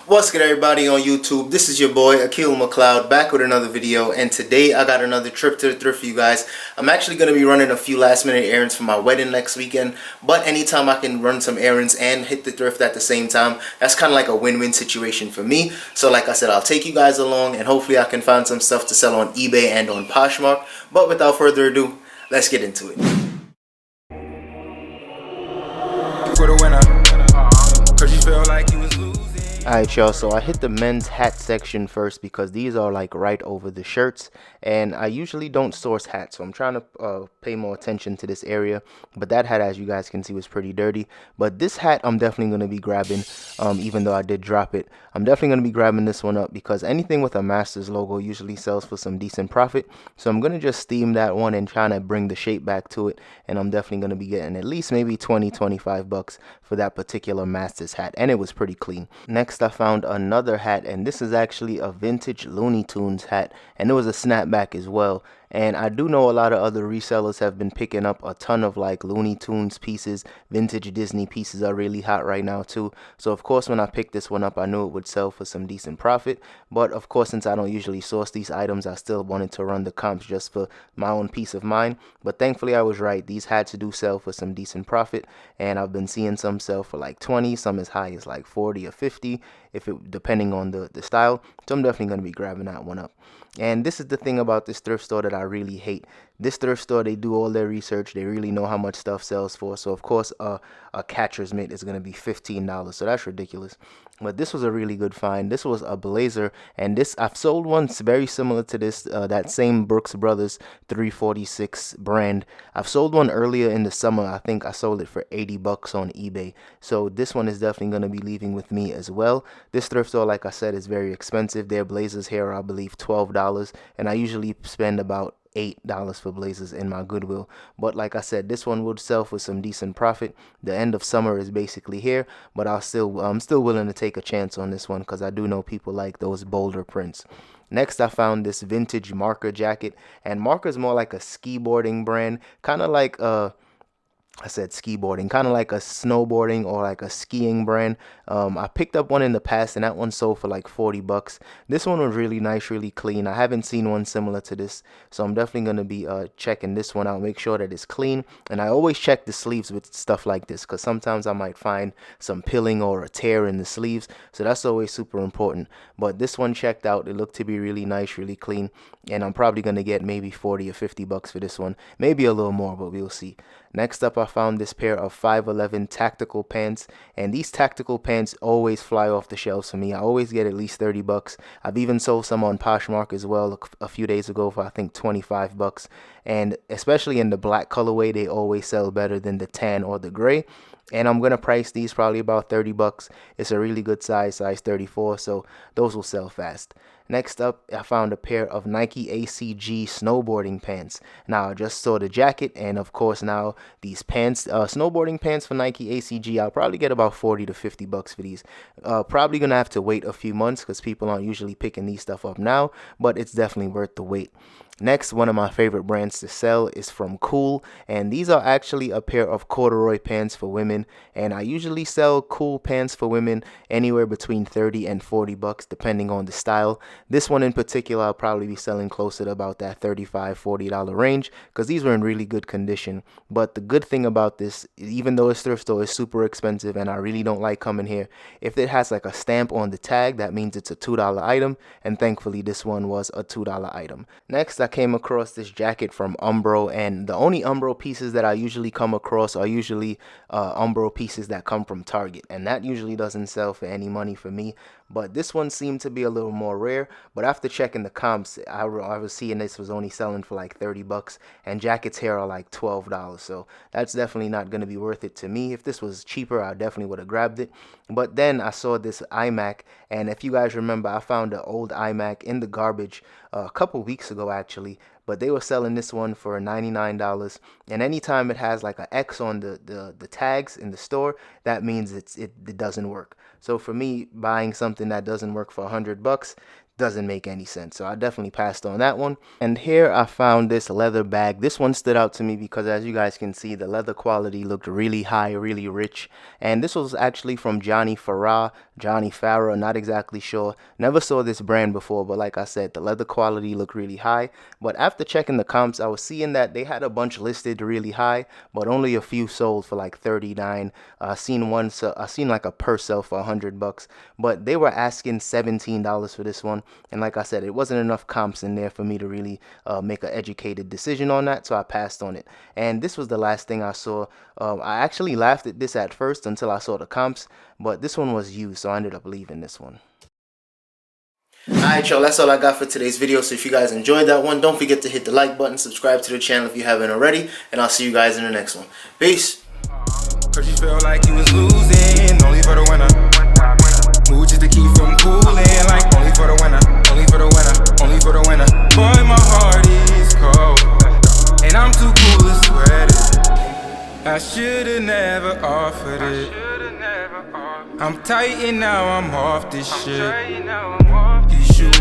What's good, everybody on YouTube? This is your boy Akil McLeod back with another video, and today I got another trip to the thrift for you guys. I'm actually going to be running a few last minute errands for my wedding next weekend, but anytime I can run some errands and hit the thrift at the same time, that's kind of like a win-win situation for me. So like I said, I'll take you guys along and hopefully I can find some stuff to sell on eBay and on Poshmark. But without further ado, let's get into it. For the winner, 'cause you feel like you was losing. Alright, y'all, so I hit the men's hat section first because these are like right over the shirts, and I usually don't source hats, so I'm trying to pay more attention to this area. But that hat, as you guys can see, was pretty dirty. But this hat I'm definitely going to be grabbing, even though I did drop it. I'm definitely going to be grabbing this one up because anything with a Masters logo usually sells for some decent profit. So I'm going to just steam that one and trying to bring the shape back to it, and I'm definitely going to be getting at least maybe 20-25 bucks for that particular Masters hat, and it was pretty clean. Next, I found another hat, and this is actually a vintage Looney Tunes hat, and it was a snapback as well. And I do know a lot of other resellers have been picking up a ton of like Looney Tunes pieces. Vintage Disney pieces are really hot right now too. So of course when I picked this one up, I knew it would sell for some decent profit. But of course, since I don't usually source these items, I still wanted to run the comps just for my own peace of mind. But thankfully I was right. These hats do sell for some decent profit, and I've been seeing some sell for like 20, some as high as like 40 or 50, depending on the style. So I'm definitely going to be grabbing that one up. And this is the thing about this thrift store that I really hate. This thrift store, they do all their research. They really know how much stuff sells for. So of course, a catcher's mitt is going to be $15. So that's ridiculous. But this was a really good find. This was a blazer, and this I've sold one very similar to this, that same Brooks Brothers 346 brand. I've sold one earlier in the summer. I think I sold it for 80 bucks on eBay. So this one is definitely going to be leaving with me as well. This thrift store, like I said, is very expensive. Their blazers here are, I believe, $12, and I usually spend about $8 for blazers in my Goodwill. But like I said, this one would sell for some decent profit. The end of summer is basically here, but I'm still willing to take a chance on this one because I do know people like those bolder prints. Next, I found this vintage Marker jacket, and Marker is more like a ski boarding brand, kind of like I said ski boarding, kind of like a snowboarding or like a skiing brand. I picked up one in the past, and that one sold for like 40 bucks. This one was really nice, really clean. I haven't seen one similar to this, so I'm definitely going to be checking this one out, make sure that it's clean. And I always check the sleeves with stuff like this because sometimes I might find some pilling or a tear in the sleeves, so that's always super important. But this one checked out. It looked to be really nice, really clean, and I'm probably going to get maybe 40 or 50 bucks for this one, maybe a little more, but we'll see. Next up, I found this pair of 511 tactical pants, and these tactical pants always fly off the shelves for me. I always get at least 30 bucks. I've even sold some on Poshmark as well a few days ago for I think 25 bucks, and especially in the black colorway, they always sell better than the tan or the gray. And I'm gonna price these probably about 30 bucks. It's a really good size 34, so those will sell fast. Next up, I found a pair of Nike ACG snowboarding pants. Now, I just saw the jacket, and of course now these pants, snowboarding pants for Nike ACG, I'll probably get about 40 to 50 bucks for these. Probably gonna have to wait a few months because people aren't usually picking these stuff up now, but it's definitely worth the wait. Next, one of my favorite brands to sell is from Cool, and these are actually a pair of corduroy pants for women, and I usually sell Cool pants for women anywhere between 30 and 40 bucks depending on the style. This one in particular, I'll probably be selling closer to about that $35-$40 range because these were in really good condition. But the good thing about this, even though this thrift store is super expensive and I really don't like coming here, if it has like a stamp on the tag, that means it's a $2 item, and thankfully this one was a $2 item. Next, I came across this jacket from Umbro, and the only Umbro pieces that I usually come across are usually Umbro pieces that come from Target, and that usually doesn't sell for any money for me. But this one seemed to be a little more rare. But after checking the comps, I was seeing this was only selling for like 30 bucks, and jackets here are like $12. So that's definitely not going to be worth it to me. If this was cheaper, I definitely would have grabbed it. But then I saw this iMac, and if you guys remember, I found an old iMac in the garbage a couple weeks ago actually, but they were selling this one for $99. And anytime it has like an X on the tags in the store, that means it doesn't work. So for me, buying something that doesn't work for 100 bucks, doesn't make any sense. So I definitely passed on that one. And here I found this leather bag. This one stood out to me because, as you guys can see, the leather quality looked really high, really rich. And this was actually from Johnny Farrar, not exactly sure. Never saw this brand before, but like I said, the leather quality looked really high. But after checking the comps, I was seeing that they had a bunch listed really high, but only a few sold for like 39. I seen like a purse sell for $100, but they were asking $17 for this one. And like I said, it wasn't enough comps in there for me to really make an educated decision on that, so I passed on it. And this was the last thing I saw. I actually laughed at this at first until I saw the comps, but this one was used, so I ended up leaving this one. Alright y'all, that's all I got for today's video. So if you guys enjoyed that one, don't forget to hit the like button, subscribe to the channel if you haven't already, and I'll see you guys in the next one. Peace. Cause you felt like you was losing, only for the winner. Move just to keep from cooling, like only for the winner, only for the winner, only for the winner. Boy, my heart is cold, and I'm too cool to sweat it. I should've never offered it. I'm tight and now I'm off this shit. You should